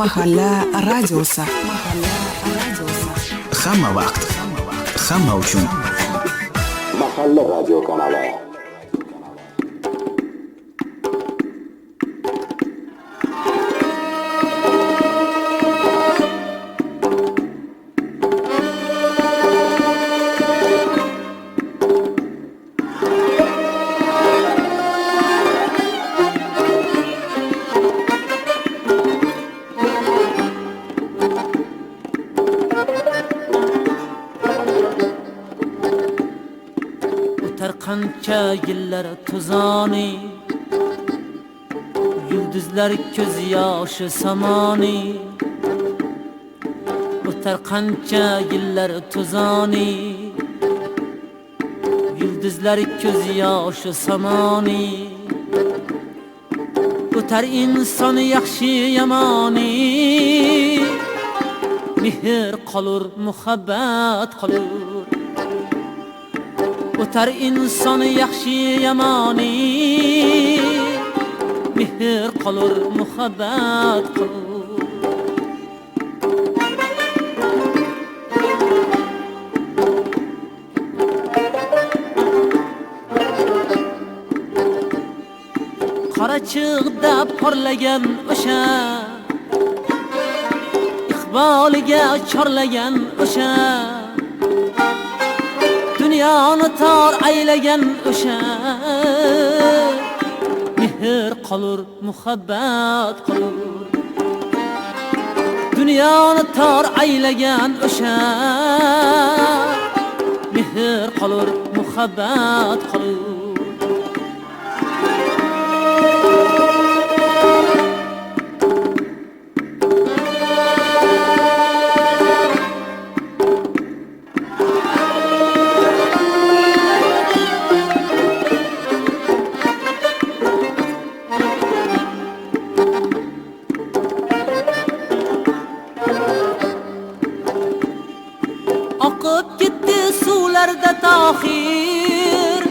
Mahalla radiosi. Hamma vaqt, hamma uchun. Mahalla radio kanali. Qancha yillar tuzoni, yulduzlar ko'z yoshi samoni. O'tar qancha yillar tuzoni, yulduzlar ko'z yoshi samoni. O'tar inson yaxshi yomoni, mehr qolur, muhabbat qolur. O'tar inson yaxshi yomoni, mehr qolur, muhabbat qolur. Qorachig'da porlagan o'sha, iqboliga chorlagan o'sha, dünyoni tor aylagan o'sha, mehr qolur, muhabbat qolur. Dünyoni tor aylagan o'sha, mehr qolur, muhabbat qolur. Oqib ketdi suvlarda tohir,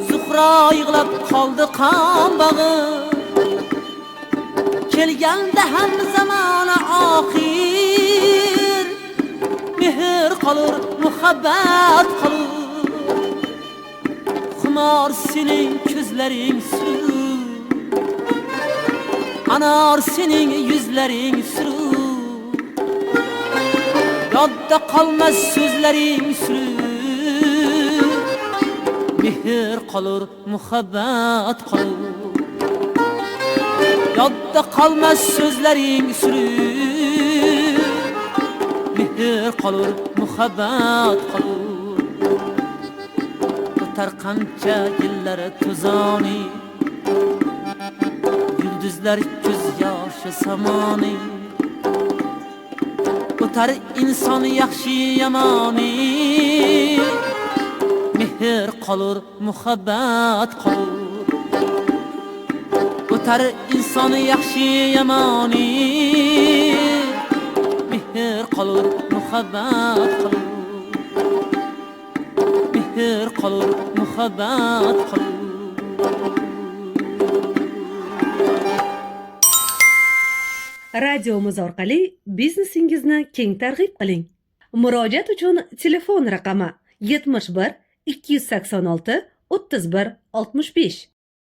Zuhro yig'lab qoldi qambag'i. Kelganda ham zamona oxir, mehr qolur, muhabbat qolur. Xumor sening ko'zlaring suv, anor sening yuzlaring suv. Yodda qolmas so'zlaring sir, mehr qolur, muhabbat qolur. Yodda qolmas so'zlaring sir, mehr qolur, muhabbat qolur. O'tar qancha yillar tuzoni, yulduzlar ko'z yoshi samoni. O'tar inson yaxshi yomoni, mehr qolur, muhabbat qolur. O'tar inson yaxshi yomoni, mehr qolur, muhabbat qolur. Mehr qolur, muhabbat qolur. Radiomiz orqali biznesingizni keng targ'ib qiling. Murojaat uchun telefon raqami 71 286 31 65.